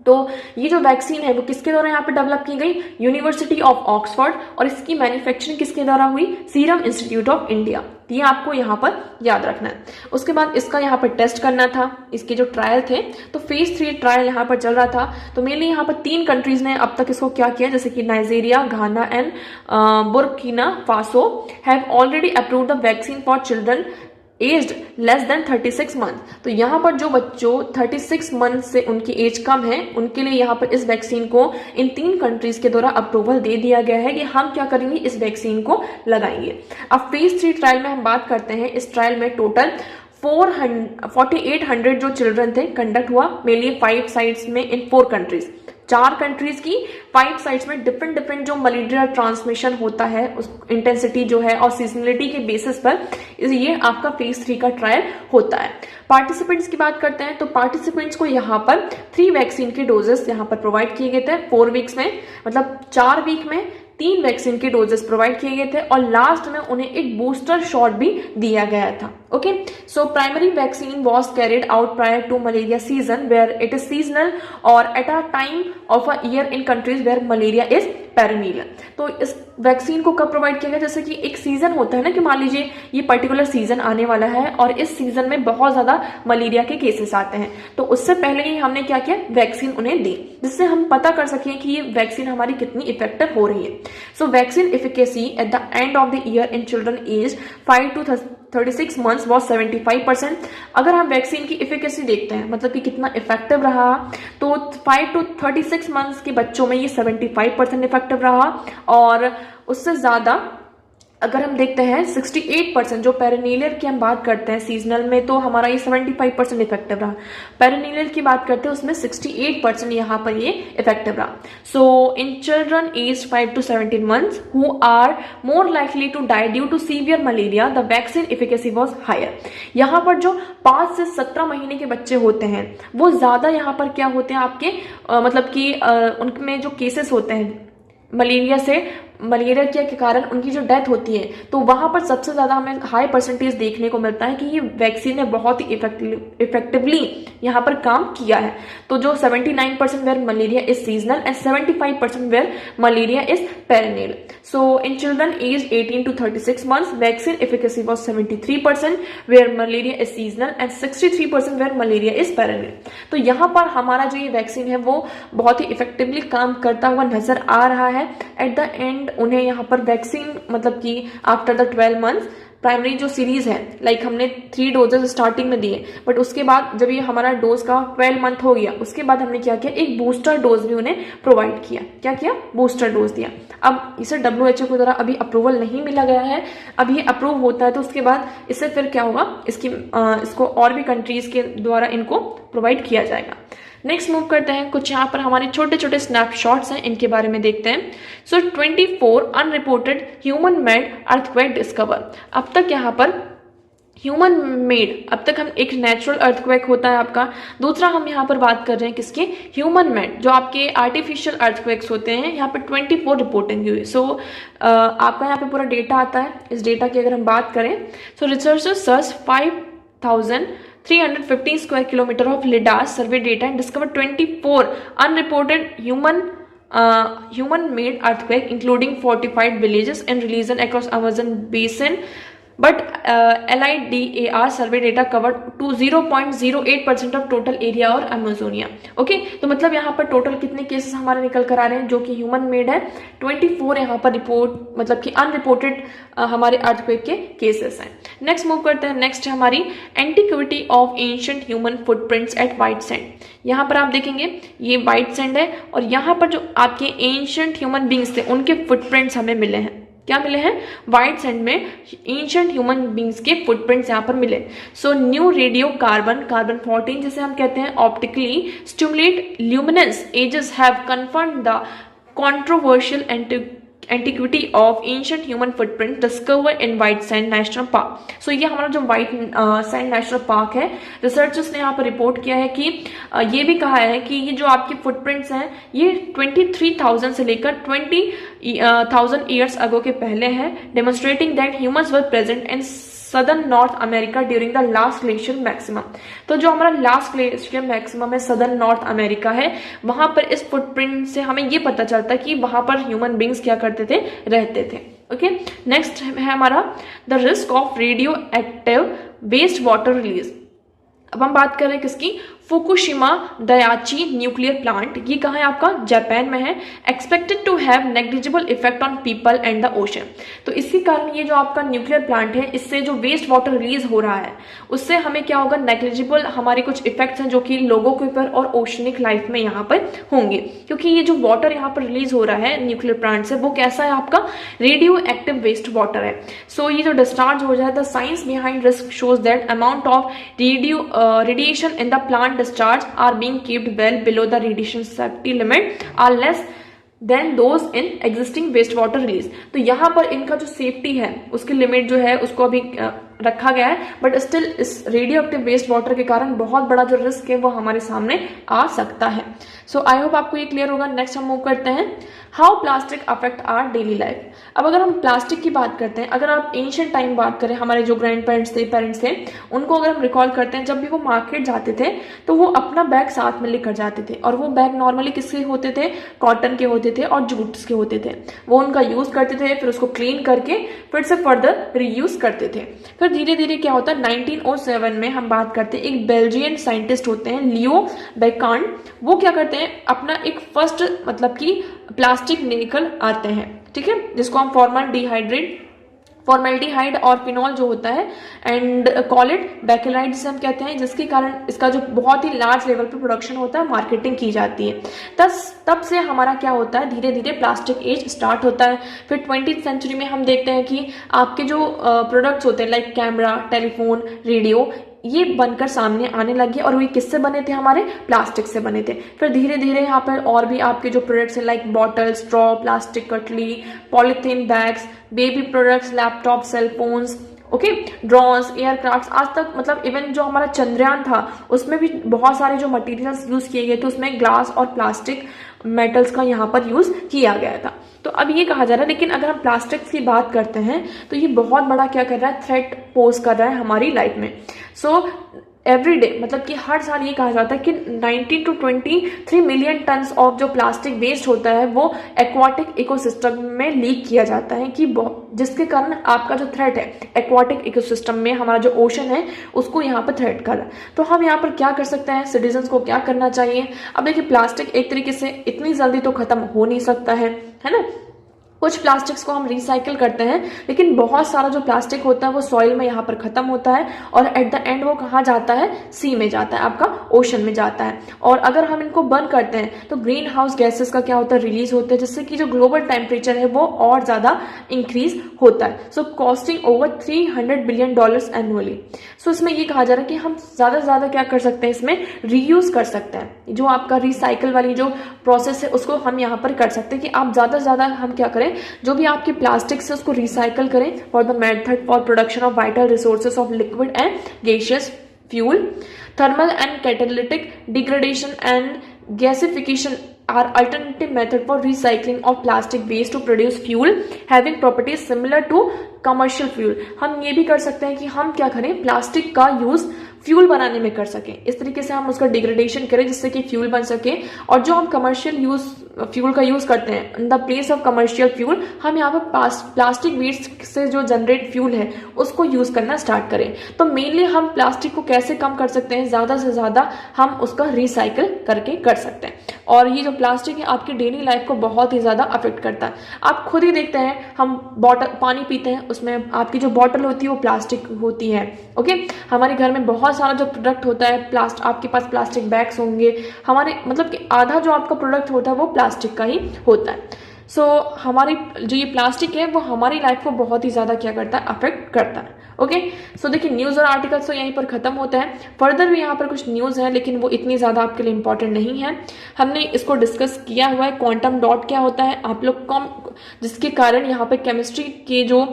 तो ये जो वैक्सीन है वो किसके द्वारा यहाँ पे डेवलप की गई, यूनिवर्सिटी ऑफ ऑक्सफोर्ड, और इसकी मैन्युफैक्चरिंग किसके द्वारा हुई, सीरम इंस्टीट्यूट ऑफ इंडिया। ये आपको यहाँ पर याद रखना है। उसके बाद इसका यहाँ पर टेस्ट करना था, इसके जो ट्रायल थे तो फेज 3 ट्रायल यहाँ पर चल रहा था। तो मेनली यहाँ पर 3 कंट्रीज ने अब तक इसको क्या किया, जैसे कि Nigeria, Ghana and Burkina Faso have already approved the vaccine for children aged less than 36 month. तो यहाँ पर जो बच्चों 36 मंथ से उनकी एज कम है उनके लिए यहाँ पर इस वैक्सीन को इन 3 कंट्रीज के द्वारा अप्रूवल दे दिया गया है कि हम क्या करेंगे, इस वैक्सीन को लगाएंगे। अब फेज 3 ट्रायल में हम बात करते हैं। इस ट्रायल में टोटल 4800 जो चिल्ड्रन थे कंडक्ट हुआ, मेनली 5 साइट्स में इन 4 कंट्रीज, 4 कंट्रीज की 5 साइट्स में डिफरेंट जो मलेरिया ट्रांसमिशन होता है उस इंटेंसिटी जो है और सीजनलिटी के बेसिस पर ये आपका फेज 3 का ट्रायल होता है। पार्टिसिपेंट्स की बात करते हैं तो पार्टिसिपेंट्स को यहाँ पर 3 वैक्सीन के डोजेस यहाँ पर प्रोवाइड किए गए थे 4 वीक्स में, मतलब 4 वीक में 3 वैक्सीन के डोजेस प्रोवाइड किए गए थे और लास्ट में उन्हें एक बूस्टर शॉट भी दिया गया था। Okay, so primary vaccine was carried out prior to malaria season where it is seasonal और at a time of a year in countries where malaria is perennial. तो इस वैक्सीन को कब प्रोवाइड किया गया, जैसे कि एक सीजन होता है ना कि मान लीजिए ये पर्टिकुलर सीजन आने वाला है और इस सीजन में बहुत ज्यादा मलेरिया के केसेस आते हैं, तो उससे पहले ही हमने क्या किया, वैक्सीन उन्हें दी जिससे हम पता कर सकें कि ये वैक्सीन हमारी कितनी इफेक्टिव हो रही है। So vaccine efficacy at the end of the year in children age 5 to 36 months was 75%। अगर हम वैक्सीन की इफिकेसी देखते हैं मतलब कि कितना इफेक्टिव रहा, तो 5 to 36 मंथ्स के बच्चों में ये 75% इफेक्टिव रहा और उससे ज्यादा अगर हम देखते हैं 68% जो पेरिनियल की हम बात करते हैं सीजनल में तो हमारा ये 75% इफेक्टिव रहा, पेरिनियल की बात करते हैं उसमें 68% यहाँ पर ये इफेक्टिव रहा। So in children age 5 to 17 months who are more likely to die due to severe malaria the vaccine efficacy was higher. यहाँ पर जो 5 से 17 महीने के बच्चे होते हैं वो ज्यादा यहाँ पर क्या होते हैं आपके मतलब कि उनमें जो केसेस होते हैं मलेरिया के कारण उनकी जो डेथ होती है, तो वहां पर सबसे ज्यादा हमें हाई परसेंटेज देखने को मिलता है कि ये वैक्सीन ने बहुत ही इफेक्टिवली यहाँ पर काम किया है। तो जो 79% where malaria is seasonal and 75% where malaria is perennial. So in children age 18 to 36 months vaccine efficacy was 73% where malaria is seasonal and 63% where malaria is perennial. तो यहाँ पर हमारा जो ये वैक्सीन है वो बहुत ही इफेक्टिवली काम करता हुआ नजर आ रहा है। एट द एंड उन्हें यहाँ पर वैक्सीन मतलब कि आफ्टर द 12 मंथ्स प्राइमरी जो सीरीज है लाइक हमने 3 डोजेस स्टार्टिंग में दिए, बट उसके बाद जब ये हमारा डोज का 12 मंथ हो गया उसके बाद हमने क्या किया, एक बूस्टर डोज भी उन्हें प्रोवाइड किया। क्या किया, बूस्टर डोज दिया। अब इसे WHO के द्वारा अभी अप्रूवल नहीं मिला गया है, अब ये अप्रूव होता है तो उसके बाद इससे फिर क्या होगा, इसको और भी कंट्रीज के द्वारा इनको प्रोवाइड किया जाएगा। नेक्स्ट मूव करते हैं, कुछ यहाँ पर हमारे छोटे छोटे स्नैपशॉट्स हैं, इनके बारे में देखते हैं। सो 24 unreported human made earthquake discover. अब तक यहाँ पर ह्यूमन मेड, अब तक हम एक नेचुरल अर्थक्वेक होता है आपका, दूसरा हम यहाँ पर बात कर रहे हैं किसके, ह्यूमन मेड, जो आपके आर्टिफिशियल अर्थक्वेक्स होते हैं। यहाँ पर 24 रिपोर्टिंग हुई। सो आपका यहाँ पे पूरा डेटा आता है। इस डेटा की अगर हम बात करें, सो researchers search 5,315 square kilometer of LIDAR survey data and discovered 24 unreported human-made earthquake, including fortified villages and regions across Amazon basin. But LIDAR survey data covered to 0.08% of total area और अमेजोनिया। ओके, तो मतलब यहाँ पर टोटल कितने केसेस हमारे निकल कर आ रहे हैं जो कि ह्यूमन मेड है, 24 यहाँ पर रिपोर्ट मतलब कि अनरिपोर्टेड हमारे अर्थक्वेक के केसेस हैं। नेक्स्ट मूव करते हैं। नेक्स्ट है हमारी antiquity of ancient human footprints at White Sand. यहाँ पर आप देखेंगे ये व्हाइट सैंड है और यहाँ पर जो आपके एंशिएंट ह्यूमन बींग्स थे उनके फुटप्रिंट्स हमें मिले हैं। क्या मिले हैं, व्हाइट सैंड में एंशिएंट ह्यूमन बींग्स के फुटप्रिंट्स यहाँ पर मिले। सो न्यू रेडियो कार्बन 14 जिसे हम कहते हैं optically stimulate luminescence ages have confirmed the controversial antiquity of ancient human footprint discovered in White Sand national park. So ये हमारा जो व्हाइट सैंड नेशनल पार्क है, रिसर्चर्स ने यहाँ पर रिपोर्ट किया है कि ये भी कहा है कि ये जो आपके फुटप्रिंट्स हैं ये 23,000 से लेकर 20,000 ईयर्स अगो के पहले हैं, demonstrating that humans were present in southern north America during the last glacier maximum. तो जो हमारा लास्ट ग्लेशियर मैक्सिमम है सदर्न नॉर्थ अमेरिका है, वहां पर इस फुटप्रिंट से हमें ये पता चलता है कि वहां पर ह्यूमन बींग्स क्या करते थे, रहते थे। ओके, नेक्स्ट है हमारा the risk of radioactive waste water release. अब हम बात कर रहे हैं किसकी, फुकुशिमा दयाची न्यूक्लियर प्लांट, ये कहाँ है आपका, जापान में है, expected to have negligible effect on people and the ocean. तो इसके कारण ये जो आपका न्यूक्लियर प्लांट है, इससे जो वेस्ट वाटर रिलीज हो रहा है उससे हमें क्या होगा, नेग्लिजिबल हमारे कुछ इफेक्ट्स हैं जो कि लोगों के ऊपर और ओशनिक लाइफ में यहाँ पर होंगे, क्योंकि ये जो वाटर यहाँ पर रिलीज हो रहा है न्यूक्लियर प्लांट से वो कैसा है आपका, रेडियो एक्टिव वेस्ट वाटर है। सो ये जो डिस्चार्ज हो जाए, the science behind risk shows that amount of radiation in the plant discharge are being kept well below the radiation safety limit are less than those in existing waste water release। तो यहाँ पर इनका जो सेफ्टी है उसकी लिमिट जो है उसको अभी रखा गया है, बट स्टिल इस रेडियो एक्टिव वेस्ट वाटर के कारण बहुत बड़ा जो रिस्क है वो हमारे सामने आ सकता है। सो आई होप आपको ये क्लियर होगा। नेक्स्ट हम मूव करते हैं, how plastic affect our daily life. अब अगर हम प्लास्टिक की बात करते हैं, अगर आप एंशिएंट टाइम बात करें, हमारे जो ग्रैंड पेरेंट्स थे, पेरेंट्स थे, उनको अगर हम रिकॉल करते हैं, जब भी वो मार्केट जाते थे तो वो अपना बैग साथ में लेकर जाते थे, और वो बैग नॉर्मली किसके होते थे, कॉटन के होते थे और जूट्स के होते थे। वो उनका यूज करते थे, फिर उसको क्लीन करके फिर से फर्दर रीयूज करते थे। फिर धीरे धीरे क्या होता है, 1907 में हम बात करते हैं, एक बेल्जियन साइंटिस्ट होते हैं लियो बेकांड, वो क्या करते हैं, अपना एक फर्स्ट मतलब कि प्लास्टिक लेकर आते हैं, ठीक है, जिसको हम फॉर्मेल्डिहाइड और फिनॉल जो होता है एंड कॉल इट बैकेलाइट जिसे हम कहते हैं, जिसके कारण इसका जो बहुत ही लार्ज लेवल पे प्रोडक्शन होता है, मार्केटिंग की जाती है। तब से हमारा क्या होता है, धीरे धीरे प्लास्टिक एज स्टार्ट होता है। फिर 20th सेंचुरी में हम देखते हैं कि आपके जो प्रोडक्ट्स होते हैं लाइक कैमरा, टेलीफोन, रेडियो, ये बनकर सामने आने लगे, और ये किससे बने थे, हमारे प्लास्टिक से बने थे। फिर धीरे धीरे यहाँ पर और भी आपके जो प्रोडक्ट्स हैं लाइक बॉटल, स्ट्रॉ, प्लास्टिक कटली, polythene bags, baby products, laptop, cellphones, okay, drones, aircraft, आज तक मतलब इवन जो हमारा चंद्रयान था उसमें भी बहुत सारे जो मटेरियल्स यूज किए गए थे उसमें ग्लास और प्लास्टिक मेटल्स का यहाँ पर यूज किया गया था। तो अब ये कहा जा रहा है, लेकिन अगर हम प्लास्टिक्स की बात करते हैं तो ये बहुत बड़ा क्या कर रहा है, थ्रेट पोज कर रहा है हमारी लाइफ में। सो एवरी डे मतलब कि हर साल ये कहा जाता है कि 19 to 23 मिलियन टन्स ऑफ जो प्लास्टिक वेस्ट होता है वो एक्वाटिक इकोसिस्टम में लीक किया जाता है, कि जिसके कारण आपका जो थ्रेट है एक्वाटिक इकोसिस्टम में, हमारा जो ओशन है उसको यहाँ पर थ्रेट कर रहा है। तो हम यहाँ पर क्या कर सकते हैं, सिटीजन्स को क्या करना चाहिए। अब देखिए, प्लास्टिक एक तरीके से इतनी जल्दी तो खत्म हो नहीं सकता है ना। कुछ प्लास्टिक्स को हम रिसाइकिल करते हैं, लेकिन बहुत सारा जो प्लास्टिक होता है वो सॉइल में यहाँ पर खत्म होता है, और एट द एंड वो कहाँ जाता है, सी में जाता है, आपका ओशन में जाता है। और अगर हम इनको बर्न करते हैं तो ग्रीन हाउस गैसेस का क्या होता है, रिलीज होता है, जिससे कि जो ग्लोबल टेम्परेचर है वो और ज्यादा इंक्रीज होता है। सो कॉस्टिंग ओवर $300 बिलियन एनुअली। सो इसमें ये कहा जा रहा है कि हम ज्यादा से ज्यादा क्या कर सकते हैं, इसमें रीयूज कर सकते हैं। जो आपका रिसाइकिल वाली जो प्रोसेस है उसको हम यहाँ पर कर सकते हैं, कि आप ज्यादा से ज्यादा हम क्या करें, जो भी आपकी प्लास्टिक से उसको रिसाइकल करें for the method for production of vital resources of liquid and gaseous fuel, thermal and catalytic degradation and gasification are alternative method for recycling of plastic waste to produce fuel having properties similar to commercial fuel। हम ये भी कर सकते हैं कि हम क्या करें, प्लास्टिक का यूज फ्यूल बनाने में कर सकें, इस तरीके से हम उसका डिग्रेडेशन करें जिससे कि फ्यूल बन सके। और जो हम कमर्शियल यूज फ्यूल का यूज करते हैं, in the place of commercial fuel हम यहाँ पर प्लास्टिक वेस्ट से जो जनरेट फ्यूल है उसको यूज करना स्टार्ट करें। तो मेनली हम प्लास्टिक को कैसे कम कर सकते हैं, ज्यादा से ज्यादा हम उसका रिसाइकिल करके कर सकते हैं। और ये जो प्लास्टिक है आपकी डेली लाइफ को बहुत ही ज्यादा अफेक्ट करता है। आप खुद ही देखते हैं, हम बॉटल पानी पीते हैं, उसमें आपकी जो बॉटल होती है वो प्लास्टिक होती है, ओके। हमारे घर में बहुत सारा जो प्रोडक्ट होता है, आपके पास प्लास्टिक बैग्स होंगे, हमारे मतलब कि आधा जो आपका प्रोडक्ट होता है वो प्लास्टिक का ही होता है। सो हमारी जो ये प्लास्टिक है वो हमारी लाइफ को बहुत ही ज्यादा क्या करता है, अफेक्ट करता है, ओके। सो देखिए, न्यूज और आर्टिकल्स तो यहीं पर खत्म होता है। फर्दर भी यहाँ पर कुछ न्यूज है, लेकिन वो इतनी ज्यादा आपके लिए इंपॉर्टेंट नहीं है। हमने इसको डिस्कस किया हुआ है, क्वांटम डॉट क्या होता है आप लोग जिसके कारण यहाँ पे केमिस्ट्री के जो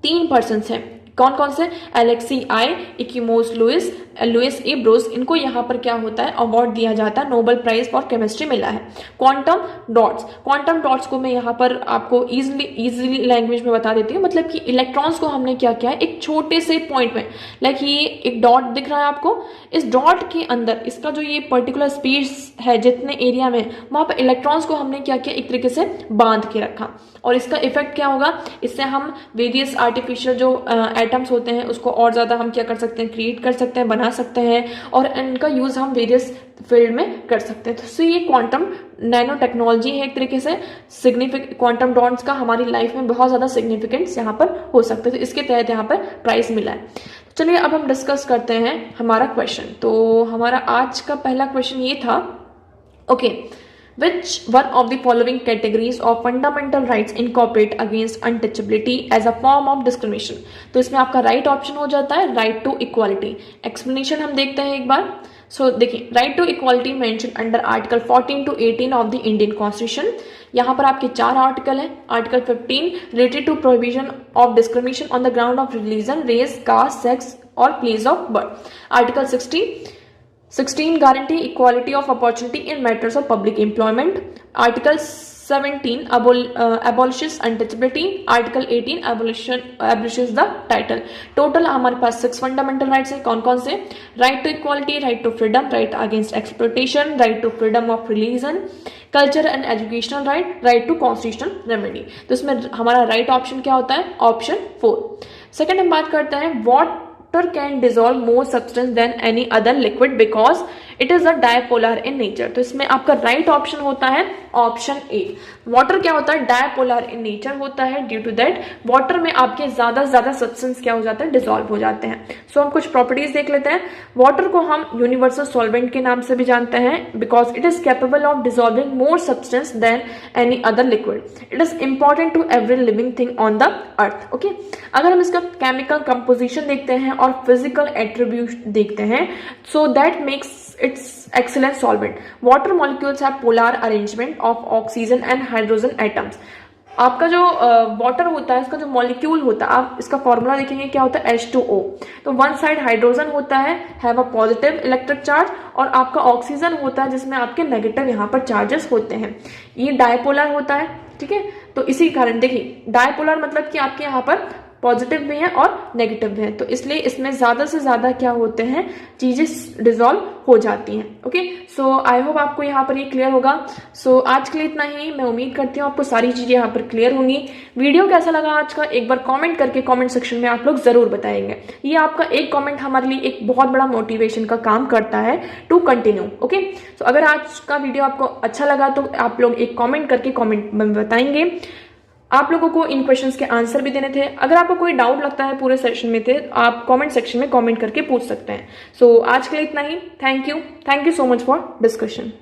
3 पर्सन्स हैं, कौन कौन से, एलेक्सी आई, इकिमोस लुइस ए ब्रोस, इनको यहाँ पर क्या होता है, अवार्ड दिया जाता है, नोबेल प्राइज फॉर केमिस्ट्री मिला है। क्वांटम डॉट्स को मैं यहाँ पर आपको इजीली लैंग्वेज में बता देती हूँ। मतलब कि इलेक्ट्रॉन्स को हमने क्या किया है, एक छोटे से पॉइंट में, लाइक ये एक डॉट दिख रहा है आपको, इस डॉट के अंदर इसका जो ये पर्टिकुलर स्पेस है जितने एरिया में, वहां पर इलेक्ट्रॉन्स को हमने क्या किया, एक तरीके से बांध के रखा। और इसका इफेक्ट क्या होगा, इससे हम वेरियस आर्टिफिशियल जो एटम्स होते हैं उसको और ज्यादा हम क्या कर सकते हैं, क्रिएट कर सकते हैं, बना बना सकते हैं और इनका यूज़ हम वेरियस फील्ड में कर सकते हैं। तो ये क्वांटम नैनो टेक्नोलॉजी है एक तरीके से क्वांटम डॉट्स का हमारी लाइफ में बहुत ज़्यादा सिग्निफिकेंस यहाँ पर हो सकता है, तो इसके तहत यहाँ पर प्राइज़ मिला है। चलिए अब हम डिस्कस करते हैं हमारा क्वेश्चन। तो हमारा आज का पहला क्वेश्चन ये था, okay, which one of the following categories of fundamental rights incorporate against untouchability as a form of discrimination? तो इसमें आपका राइट ऑप्शन हो जाता है राइट टू इक्वालिटी। एक्सप्लेनेशन हम देखते हैं एक बार। सो देखिए, right to equality mention under article 14 to 18 of the Indian constitution. यहाँ पर आपके 4 आर्टिकल हैं। Article 15 related to provision of discrimination on the ground of religion, race, caste, sex और place of birth. Article 16 guarantee equality of opportunity in matters of public employment. Article 17 abolishes untouchability. Article 18 abolishes the title. Total हमारे पास 6 फंडामेंटल राइट्स हैं। कौन कौन से? Right to equality, right to freedom, right against exploitation, right to freedom of religion, culture and educational right, right to constitutional remedy. तो इसमें हमारा राइट ऑप्शन क्या होता है? ऑप्शन 4। सेकेंड हम बात करते हैं, water can dissolve more substance than any other liquid because it is a dipolar in nature। तो इसमें आपका राइट ऑप्शन होता है ऑप्शन ए। वाटर क्या होता है? डायपोलर इन नेचर होता है। ड्यू टू दैट वाटर में आपके ज्यादा से ज्यादा सब्सटेंस क्या हो जाता है? डिसॉल्व हो जाते हैं। सो हम कुछ प्रॉपर्टीज देख लेते हैं। वाटर को हम यूनिवर्सल सॉल्वेंट के नाम से भी जानते हैं because it is capable of dissolving more substance than any other liquid. It is important to every living thing on the earth. Okay, अगर हम इसका केमिकल कंपोजिशन देखते हैं और फिजिकल एट्रीब्यूट देखते हैं, so that makes it's excellent solvent. Water molecules have polar arrangement of oxygen and hydrogen atoms. आपका जो वाटर होता है, इसका जो मॉलिक्यूल होता है, आप इसका फॉर्मूला देखेंगे क्या होता है? H2O। तो वन साइड हाइड्रोजन होता है, have a positive electric charge, और आपका ऑक्सीजन होता है जिसमें आपके नेगेटिव यहाँ पर चार्जेस होते हैं। ये डायपोलर होता है, ठीक है। तो इसी कारण देखिए, डायपोलर मतलब कि आपके यहाँ पर पॉजिटिव भी है और नेगेटिव भी है, तो इसलिए इसमें ज्यादा से ज्यादा क्या होते हैं? चीजें डिसॉल्व हो जाती हैं। ओके, सो आई होप आपको यहाँ पर ये क्लियर होगा। सो आज के लिए इतना ही। मैं उम्मीद करती हूँ आपको सारी चीजें यहाँ पर क्लियर होंगी। वीडियो कैसा लगा आज का, एक बार कमेंट करके कमेंट सेक्शन में आप लोग जरूर बताएंगे। ये आपका एक कमेंट हमारे लिए एक बहुत बड़ा मोटिवेशन का काम करता है टू कंटिन्यू। ओके, सो अगर आज का वीडियो आपको अच्छा लगा तो आप लोग एक कॉमेंट करके कॉमेंट में बताएंगे। आप लोगों को इन क्वेश्चंस के आंसर भी देने थे। अगर आपको कोई डाउट लगता है पूरे सेशन में थे, आप कमेंट सेक्शन में कमेंट करके पूछ सकते हैं। सो आज के लिए इतना ही। Thank you so much for discussion.